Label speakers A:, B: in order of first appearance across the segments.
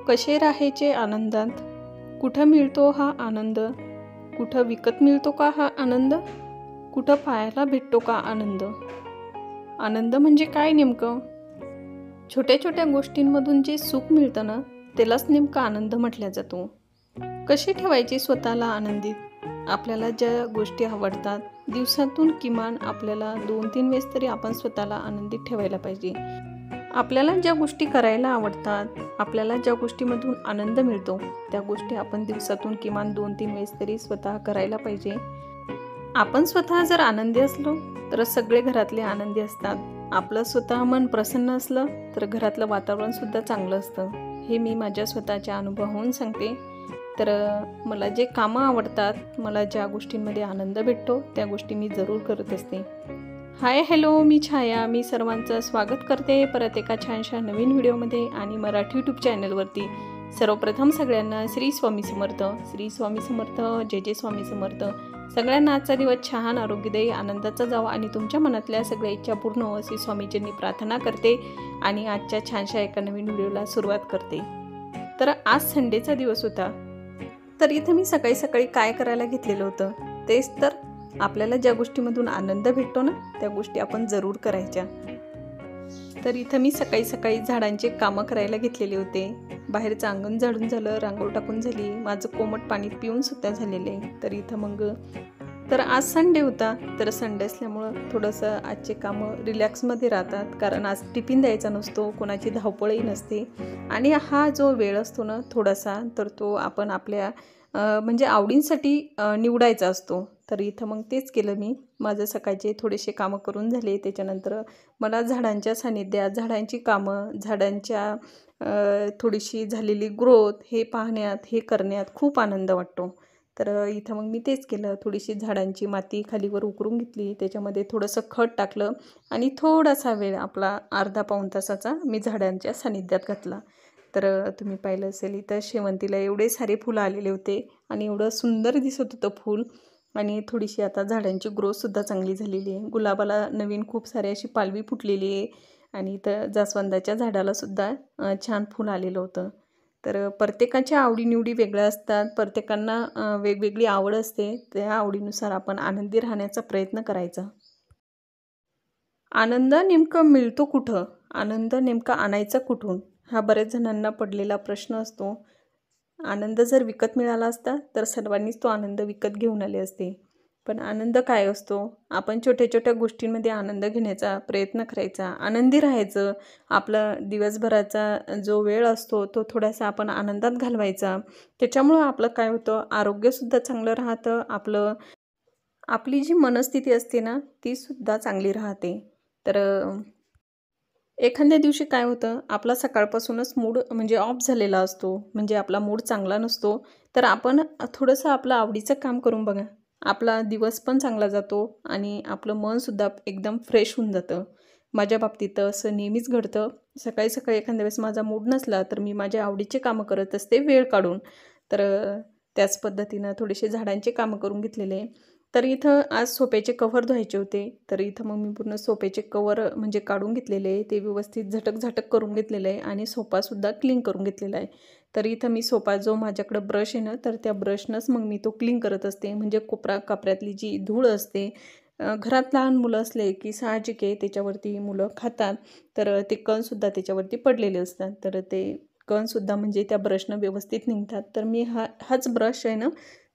A: कसे राहायचे आनंदात? कुठं मिळतो हा आनंद? कुठं विकत मिळतो का हा आनंद? कुठं पाहायला भेटतो का आनंद? आनंद म्हणजे काय नेमकं? छोट्या छोट्या गोष्टींमधून जे सुख मिळतं ना, त्यालाच नेमका आनंद म्हटला जातो. कसे ठेवायचे स्वतःला आनंदित? आपल्याला ज्या गोष्टी आवडतात, दिवसातून किमान आपल्याला 2-3 वेळेस तरी आपण स्वतःला आनंदित ठेवायला पाहिजे. आपल्याला ज्या गोष्टी करायला आवडतात, आपल्याला ज्या गोष्टीमधून आनंद मिळतो, त्या गोष्टी आपण दिवसातून किमान 2-3 वेळेस तरी स्वतः करायला पाहिजे. आपण स्वतः जर आनंदी असलो तर सगळे घरातले आनंदी असतात. आपलं स्वतः मन प्रसन्न असलं तर घरातलं वातावरण सुद्धा चांगलं असतं. हे मी माझ्या स्वतःच्या अनुभवावरून सांगते. तर मला जे कामं आवडतात, मला ज्या गोष्टींमध्ये आनंद भेटतो त्या गोष्टी मी जरूर करत असते. हाय हॅलो, मी छाया. मी सर्वांचं स्वागत करते परत एका छानशा नवीन व्हिडिओमध्ये आणि मराठी यूट्यूब चॅनलवरती. सर्वप्रथम सगळ्यांना श्री स्वामी समर्थ, श्री स्वामी समर्थ, जय जय स्वामी समर्थ. सगळ्यांना आजचा दिवस छान आरोग्यदायी आनंदाचा जावा आणि तुमच्या मनातल्या सगळ्या इच्छा पूर्ण हो अशी स्वामीजींनी प्रार्थना करते आणि आजच्या छानशा एका नवीन व्हिडिओला सुरुवात करते. तर आज संडेचा दिवस होता. तर इथं मी सकाळी सकाळी काय करायला घेतलेलं होतं, तेच तर आपल्याला ज्या गोष्टीमधून आनंद भेटतो ना, त्या गोष्टी आपण जरूर करायच्या. तर इथं मी सकाळी सकाळी झाडांचे कामं करायला घेतलेले होते. बाहेरचं अंगण झाडून झालं, रांगोळी टाकून झाली, माझं कोमट पाणी पिऊन सुद्धा झालेले. तर इथं तर आज संडे होता. तर संडे असल्यामुळं थोडंसं आजचे कामं रिलॅक्समध्ये राहतात, कारण आज टिफिन द्यायचा नसतो, कोणाची धावपळही नसते आणि हा जो वेळ असतो ना थोडासा, तर तो आपण आपल्या म्हणजे आवडींसाठी निवडायचा असतो. तर इथं तेच केलं मी. माझं सकाळचे थोडेसे कामं करून झाले. त्याच्यानंतर मला झाडांच्या सानिध्यात, झाडांची कामं, झाडांच्या थोडीशी झालेली ग्रोथ हे पाहण्यात, हे करण्यात खूप आनंद वाटतो. तर इथं मी तेच केलं. थोडीशी झाडांची माती खालीवर उकरून घेतली, त्याच्यामध्ये थोडंसं खत टाकलं आणि थोडासा वेळ आपला अर्धा-पाऊण तासाचा मी झाडांच्या सानिध्यात घातला. तर तुम्ही पाहिलं असेल इथं शेवंतीला एवढे सारे फुलं आलेले होते आणि एवढं सुंदर दिसत होतं फूल. आणि थोडीशी आता झाडांची ग्रोथसुद्धा चांगली झालेली आहे. गुलाबाला नवीन खूप सारी अशी पालवी फुटलेली आहे आणि इथं जास्वंदाच्या झाडालासुद्धा छान फूल आलेलं होतं. तर प्रत्येकाच्या आवडीनिवडी वेगळ्या असतात, प्रत्येकांना वेगवेगळी आवड असते. त्या आवडीनुसार आपण आनंदी राहण्याचा प्रयत्न करायचा. आनंद नेमकं मिळतो कुठं? आनंद नेमका आणायचा कुठून? हा बऱ्याच जणांना पडलेला प्रश्न असतो. आनंद जर विकत मिळाला असता तर सर्वांनीच तो आनंद विकत घेऊन आले असते. पण आनंद काय असतो? आपण छोट्या छोट्या गोष्टींमध्ये आनंद घेण्याचा प्रयत्न करायचा, आनंदी राहायचं. आपला दिवसभराचा जो वेळ असतो तो थोडासा आपण आनंदात घालवायचा. त्याच्यामुळं आपलं काय होतं, आरोग्यसुद्धा चांगलं राहतं. आपली जी मनस्थिती असते ना, तीसुद्धा चांगली राहते. तर एखाद्या दिवशी काय होतं, आपला सकाळपासूनच मूड म्हणजे ऑफ झालेला असतो, म्हणजे आपला मूड चांगला नसतो. तर आपण थोडंसं आपलं आवडीचं काम करून बघा. आपला दिवस पण चांगला जातो आणि आपलं मनसुद्धा एकदम फ्रेश होऊन जातं. माझ्या बाबतीत असं नेहमीच घडतं. सकाळी सकाळी एखाद्या वेळेस माझा मूड नसला तर मी माझ्या आवडीचे कामं करत असते वेळ काढून. तर त्याच पद्धतीनं थोडेसे झाडांचे कामं करून घेतलेले. तर इथं आज सोफ्याचे कव्हर धुवायचे होते. तर इथं मी पूर्ण सोफ्याचे कव्हर म्हणजे काढून घेतलेले, ते व्यवस्थित झटक करून घेतलेलं आहे आणि सोफासुद्धा क्लीन करून घेतलेला आहे. तर इथं मी सोफा जो माझ्याकडं ब्रश आहे ना, तर त्या ब्रशनंच मी तो क्लीन करत असते. म्हणजे कोपऱ्यातली जी धूळ असते, घरात लहान मुलं असले की साहजिक आहे त्याच्यावरती मुलं खातात, तर ते कणसुद्धा त्याच्यावरती पडलेले असतात. तर ते कणसुद्धा म्हणजे त्या ब्रशनं व्यवस्थित निघतात. तर मी हाच ब्रश आहे ना,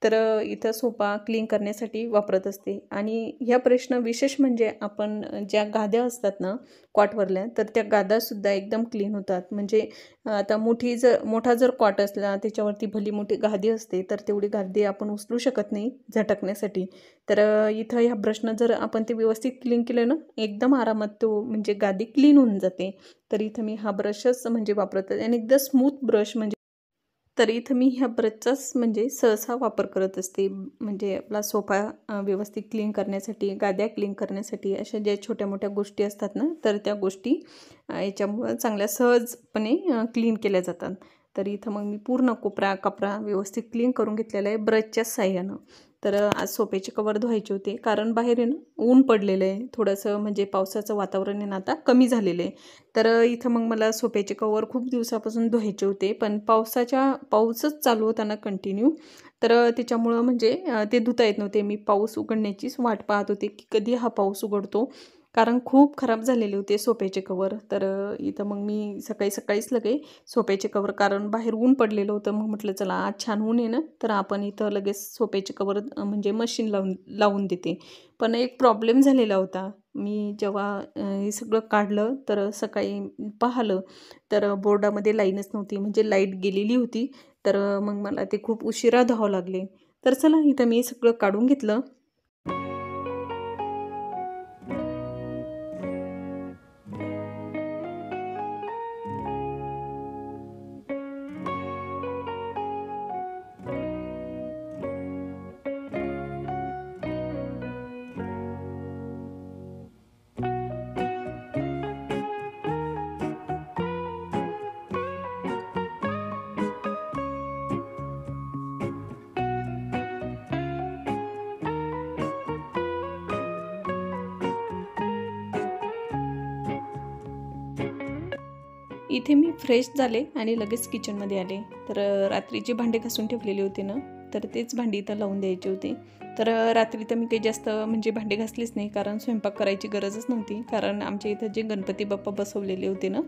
A: तर इथं सोफा क्लीन करण्यासाठी वापरत असते. आणि ह्या ब्रशनं विशेष म्हणजे आपण ज्या गाद्या असतात ना कॉटवरल्या, तर त्या गाद्यासुद्धा एकदम क्लीन होतात. म्हणजे आता मोठा जर कॉट असला, त्याच्यावरती भली मोठी गादी असते, तर तेवढी गादी आपण उचलू शकत नाही झटकण्यासाठी. तर इथं ह्या ब्रशनं जर आपण ते व्यवस्थित क्लीन केलं ना, एकदम आरामात तो म्हणजे गादी क्लीन होऊन जाते. तर इथं मी हा ब्रशच म्हणजे वापरत आणि एकदम स्मूथ ब्रश म्हणजे. तर इथं मी ह्या ब्रशचाच म्हणजे सहसा वापर करत असते. म्हणजे आपला सोफा व्यवस्थित क्लीन करण्यासाठी, गाद्या क्लीन करण्यासाठी, अशा ज्या छोट्या मोठ्या गोष्टी असतात ना, तर त्या गोष्टी याच्यामुळं चांगल्या सहजपणे क्लीन केल्या जातात. तर इथं मी पूर्ण कोपरा व्यवस्थित क्लीन करून घेतलेला आहे ब्रशच्या साहाय्यानं. तर आज सोफ्याचे कवर धुवायचे होते, कारण बाहेर आहे ना ऊन पडलेलं आहे थोडंसं, म्हणजे पावसाचं वातावरण आहे ना आता कमी झालेलं आहे. तर इथं मग मला सोफ्याचे कवर खूप दिवसापासून धुवायचे होते, पण पाऊसच चालू होता ना कंटिन्यू, तर त्याच्यामुळं म्हणजे ते धुता येत नव्हते. मी पाऊस उघडण्याचीच वाट पाहत होते की कधी हा पाऊस उघडतो, कारण खूप खराब झालेले होते सोफ्याचे कवर. तर इथं मग मी सकाळी सकाळीच लगे सोफ्याचे कवर, कारण बाहेर ऊन पडलेलं होतं, मग म्हटलं चला आज छान ऊन आहे ना, तर आपण इथं लगेच सोफ्याचे कवर म्हणजे मशीन लावून देते. पण एक प्रॉब्लेम झालेला होता. मी जेव्हा हे सगळं काढलं तर सकाळी पाहिलं तर बोर्डामध्ये लाईनच नव्हती, म्हणजे लाईट गेलेली होती. तर मग मला ते खूप उशिरा धुवावं लागले. तर चला इथं मी सगळं काढून घेतलं. इथे मी फ्रेश झाले आणि लगेच किचनमध्ये आले. तर रात्रीची भांडे घासून ठेवलेली होती ना, तर तेच भांडी इथं लावून द्यायची होती. तर रात्री तर मी काही जास्त म्हणजे भांडे घासलीच नाही, कारण स्वयंपाक करायची गरजच नव्हती. कारण आमच्या इथं जे गणपती बाप्पा बसवलेले होते ना,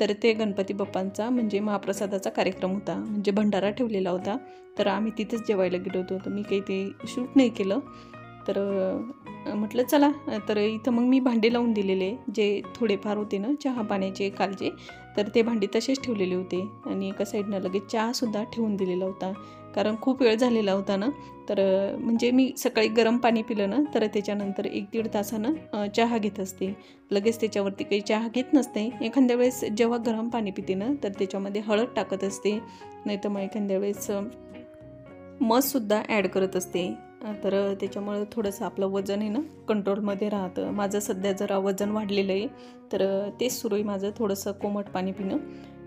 A: तर ते गणपती बाप्पांचा म्हणजे महाप्रसादाचा कार्यक्रम होता, म्हणजे भंडारा ठेवलेला होता. तर आम्ही तिथेच जेवायला गेलो होतो, तर मी काही ते शूट नाही केलं. तर म्हटलं चला, तर इथं मग मी भांडे लावून दिलेले जे थोडेफार होते ना चहा पाण्याचे कालचे, तर ते भांडी तसेच ठेवलेले होते. आणि एका साईडनं लगेच चहासुद्धा ठेवून दिलेला होता, कारण खूप वेळ झालेला होता ना. तर म्हणजे मी सकाळी गरम पाणी पिलं ना, तर त्याच्यानंतर 1-1.5 तासानं चहा घेत असते. लगेच त्याच्यावरती काही चहा घेत नसते. एखाद्या वेळेस जेव्हा गरम पाणी पिते ना, तर त्याच्यामध्ये हळद टाकत असते, नाहीतर मग एखाद्या वेळेस मधसुद्धा ॲड करत असते. तर त्याच्यामुळे थोडंसं आपलं वजन आहे ना कंट्रोलमध्ये राहतं. माझं सध्या जरा वजन वाढलेलं आहे, तर तेच सुरू आहे माझं थोडंसं कोमट पाणी पिणं.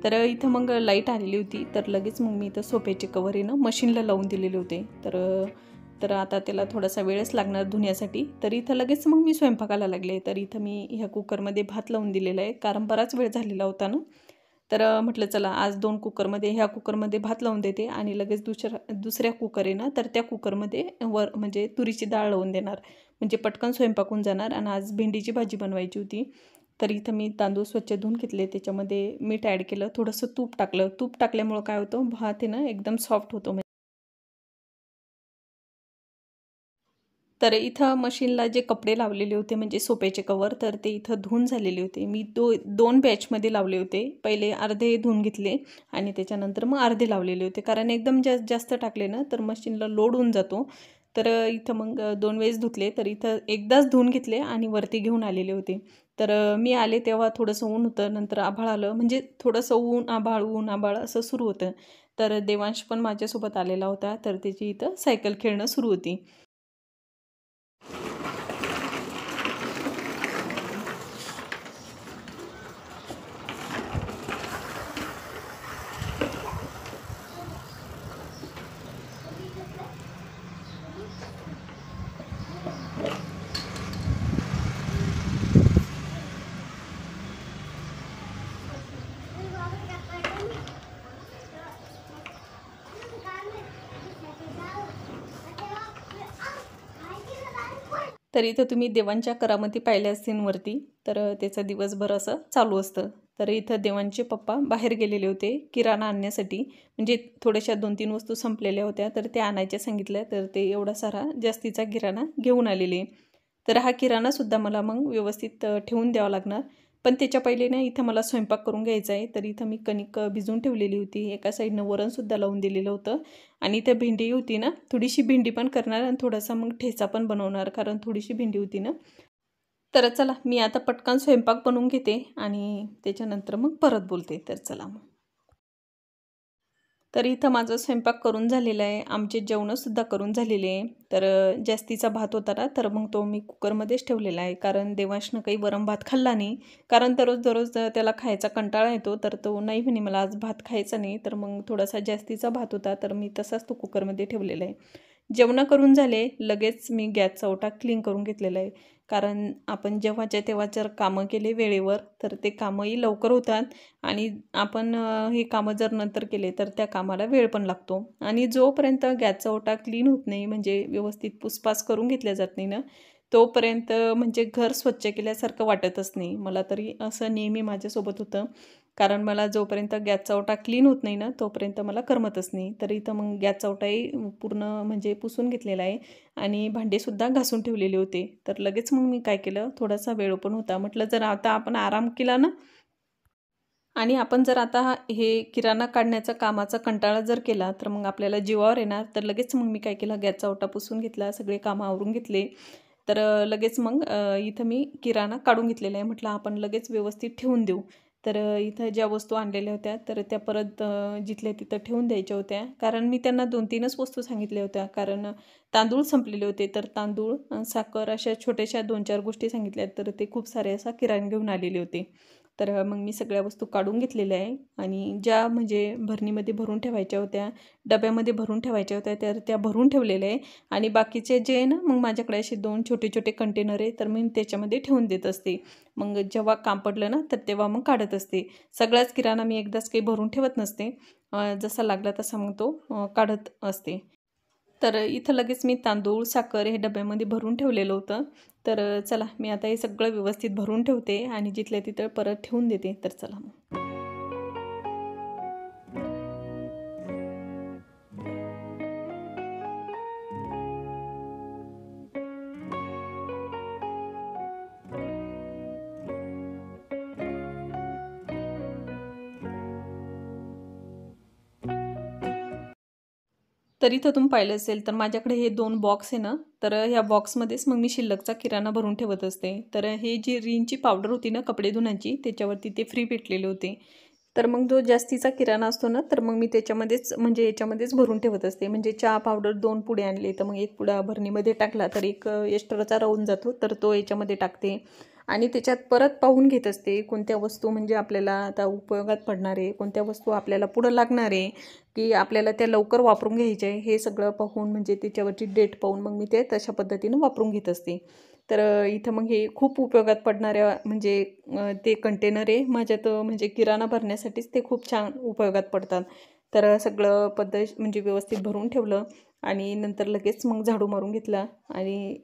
A: तर इथं मग लाईट आलेली होती, तर लगेच मग मी इथं सोफ्याचे कवर आहे ना मशीनला लावून दिलेले होते. तर आता त्याला थोडासा वेळच लागणार धुण्यासाठी. तर इथं लगेच मग मी स्वयंपाकाला लागले. तर इथं मी ह्या कुकरमध्ये भात लावून दिलेला आहे, कारण बराच वेळ झालेला होता ना. तर म्हटलं चला आज 2 कुकरमध्ये, ह्या कुकरमध्ये भात लावून देते आणि लगेच दुसऱ्या कुकर आहे ना, तर त्या कुकरमध्ये म्हणजे तुरीची डाळ लावून देणार, म्हणजे पटकन स्वयंपाक होऊन जाणार. आणि आज भेंडीची भाजी बनवायची होती. तर इथं मी तांदूळ स्वच्छ धुवून घेतले, त्याच्यामध्ये मीठ ॲड केलं, थोडंसं तूप टाकलं. तूप टाकल्यामुळं काय होतं, भात आहे ना एकदम सॉफ्ट होतो. तर इथं मशीनला जे कपडे लावलेले होते म्हणजे सोफ्याचे कवर, तर ते इथं धुवून झालेले होते. मी 2 बॅचमध्ये लावले होते. पहिले अर्धे धुवून घेतले आणि त्याच्यानंतर मग अर्धे लावलेले होते, कारण एकदम जास्त टाकले ना तर मशीनला लोड होऊन जातो. तर इथं मग 2 वेळेस धुतले. तर इथं एकदाच धुवून घेतले आणि वरती घेऊन आलेले होते. तर मी आले तेव्हा थोडंसं ऊन होतं, नंतर आभाळ आलं, म्हणजे थोडंसं ऊन आभाळ असं सुरू होतं. तर देवांश पण माझ्यासोबत आलेला होता, तर त्याची इथं सायकल खेळणं सुरू होती. तर इथं तुम्ही देवांच्या करामती पाहिल्या असतील वरती, तर त्याचं दिवसभर असं चालू असतं. तर इथं देवांचे पप्पा बाहेर गेलेले होते किराणा आणण्यासाठी, म्हणजे थोड्याशा 2-3 वस्तू संपलेल्या होत्या, तर त्या आणायच्या सांगितल्या. तर ते एवढा सारा जास्तीचा किराणा घेऊन आलेले. तर हा किराणासुद्धा मला मग व्यवस्थित ठेवून द्यावा लागणार. पण त्याच्या पहिले ना इथं मला स्वयंपाक करून घ्यायचा आहे. तर इथं मी कणिक भिजवून ठेवलेली होती. एका साईडनं वरणसुद्धा लावून दिलेलं होतं. आणि त्या भेंडी होती ना, थोडीशी भेंडी पण करणार आणि थोडासा मग ठेचा पण बनवणार, कारण थोडीशी भेंडी होती ना. तर चला मी आता पटकन स्वयंपाक बनवून घेते आणि त्याच्यानंतर मग परत बोलते. तर चला मग. तर इथं माझं स्वयंपाक करून झालेलं आहे. आमचे जेवणंसुद्धा करून झालेले आहे. तर जास्तीचा भात होता ना, तर मग तो मी कुकरमध्येच ठेवलेला आहे, कारण देवांशनं काही वरण भात खाल्ला नाही. कारण दररोज त्याला खायचा कंटाळा येतो, तर तो नाही म्हणे मला आज भात खायचा नाही. तर मग थोडासा जास्तीचा भात होता, तर मी तसाच तो कुकरमध्ये ठेवलेला आहे. जेवण करून झाले, लगेच मी गॅसचा ओटा क्लीन करून घेतलेला आहे. कारण आपण जेव्हाच्या तेव्हा जर कामं केले वेळेवर तर ते कामंही लवकर होतात आणि आपण हे कामं जर नंतर केले तर त्या कामाला वेळ पण लागतो. आणि जोपर्यंत गॅसचा ओटा क्लीन होत नाही, म्हणजे व्यवस्थित पुसपास करून घेतल्या जात नाही ना, तोपर्यंत म्हणजे घर स्वच्छ केल्यासारखं वाटतच नाही. मला तरी असं नेहमी माझ्यासोबत होतं. कारण मला जोपर्यंत गॅसचा ओटा क्लीन होत नाही ना, तोपर्यंत मला करमतच नाही. तर इथं मग गॅसचा ओटाही पूर्ण म्हणजे पुसून घेतलेला आहे आणि भांडेसुद्धा घासून ठेवलेले होते. तर लगेच मग मी काय केलं, थोडासा वेळ पण होता. म्हटलं जर आता आपण आराम केला ना आणि आपण जर आता हे किराणा काढण्याचा कामाचा कंटाळा जर केला, तर मग आपल्याला जीवावर येणार. तर लगेच मग मी काय केलं, गॅसचा ओटा पुसून घेतला, सगळे कामं आवरून घेतले. तर लगेच मग इथं मी किराणा काढून घेतलेला आहे. म्हटलं आपण लगेच व्यवस्थित ठेवून देऊ. तर इथं ज्या वस्तू आणलेल्या होत्या, तर त्या परत जिथल्या तिथं ठेवून द्यायच्या होत्या. कारण मी त्यांना 2-3च वस्तू सांगितल्या होत्या. कारण तांदूळ संपलेले होते, तर तांदूळ, साखर अशा छोट्याशा 2-4 गोष्टी सांगितल्या. तर ते खूप सारे असा किराणा घेऊन आलेले होते. तर मग मी सगळ्या वस्तू काढून घेतलेल्या आहे आणि ज्या म्हणजे भरणीमध्ये भरून ठेवायच्या होत्या, डब्यामध्ये भरून ठेवायच्या होत्या, तर त्या भरून ठेवलेल्या आहे. आणि बाकीचे जे आहे ना, मग माझ्याकडे असे 2 छोटे-छोटे कंटेनर आहे, तर मी त्याच्यामध्ये ठेवून देत असते. मग जेव्हा काम पडलं ना, तर तेव्हा मग काढत असते. सगळाच किराणा मी एकदाच काही भरून ठेवत नसते. जसा लागला तसा मग तो काढत असते. तर इथं लगेच मी तांदूळ, साखर हे डब्यामध्ये भरून ठेवलेलं होतं. तर चला मी आता हे सगळं व्यवस्थित भरून ठेवते आणि जिथल्या तिथं परत ठेवून देते. तर चला मग. तर इथं तुम्ही पाहिलं असेल तर माझ्याकडे हे 2 बॉक्स आहे ना, तर ह्या बॉक्समध्येच मग मी शिल्लकचा किराणा भरून ठेवत असते. तर हे जी रिनची पावडर होती ना कपडे धुण्याची, त्याच्यावरती ते फ्री भेटलेले होते. तर मग जो जास्तीचा किराणा असतो ना, तर मग मी त्याच्यामध्येच म्हणजे याच्यामध्येच भरून ठेवत असते. म्हणजे चहा पावडर 2 पुडे आणले, तर मग 1 पुडा भरणीमध्ये टाकला, तर एक एक्स्ट्राचा राहून जातो, तर तो याच्यामध्ये टाकते. आणि त्याच्यात परत पाहून घेत असते, कोणत्या वस्तू म्हणजे आपल्याला आता उपयोगात पडणार आहे, कोणत्या वस्तू आपल्याला पुढं लागणार आहे, की आपल्याला त्या लवकर वापरून घ्यायच्या आहे, हे सगळं पाहून म्हणजे त्याच्यावरची डेट पाहून मग मी ते तशा पद्धतीनं वापरून घेत असते. तर इथं मग हे खूप उपयोगात पडणाऱ्या म्हणजे ते कंटेनर आहे माझ्यात, म्हणजे किराणा भरण्यासाठीच ते खूप छान उपयोगात पडतात. तर सगळं म्हणजे व्यवस्थित भरून ठेवलं आणि नंतर लगेच मग झाडू मारून घेतला आणि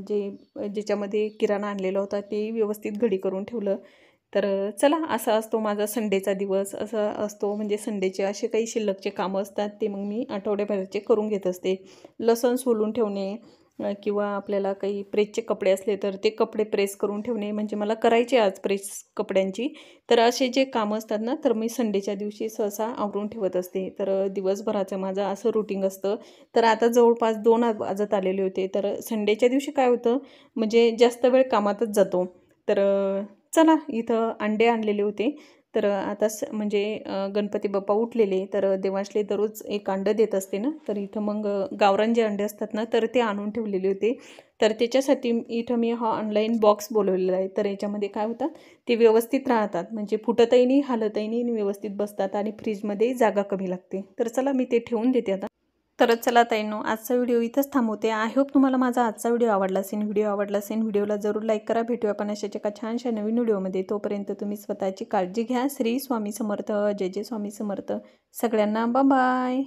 A: ज्याच्यामध्ये किराणा आणलेला होता ते व्यवस्थित घडी करून ठेवलं. तर चला असा असतो माझा संडेचा दिवस. असा असतो म्हणजे संडेचे असे काही शिल्लकचे कामं असतात ते मग मी आठवड्याभराचे करून घेत असते. लसूण सोलून ठेवणे किंवा आपल्याला काही प्रेसचे कपडे असले तर ते कपडे प्रेस करून ठेवणे, म्हणजे मला करायचे आज प्रेस कपड्यांची. तर असे जे कामं असतात ना, तर मी संडेच्या दिवशी सहसा आवरून ठेवत असते. तर दिवसभराचं माझं असं रुटीन असतं. तर आता जवळपास 2 वाजत आलेले होते. तर संडेच्या दिवशी काय होतं म्हणजे जास्त वेळ कामातच जातो. तर चला इथं अंडे आणलेले होते. तर आता म्हणजे गणपती बाप्पा उठलेले, तर देवांशले दररोज एक अंडं देत असते ना, तर इथं मग गावरान जे अंडे असतात ना, तर ते आणून ठेवलेले होते. तर त्याच्यासाठी इथं मी हा ऑनलाईन बॉक्स बोलवलेला आहे. तर याच्यामध्ये काय होतात, ते व्यवस्थित राहतात, म्हणजे फुटतही नाही, हालतही नाही, व्यवस्थित बसतात आणि फ्रीजमध्ये जागा कमी लागते. तर चला मी ते ठेवून देते आता. तर चला ताईंनो, आजचा व्हिडिओ इथंच थांबवते. आय होप तुम्हाला माझा आजचा व्हिडिओ आवडला असेल. व्हिडिओला जरूर लाईक करा. भेटूया आपण अशाच एका छानशा नवीन व्हिडिओमध्ये. तोपर्यंत तुम्ही स्वतःची काळजी घ्या. श्री स्वामी समर्थ. जय जय स्वामी समर्थ. सगळ्यांना बाय.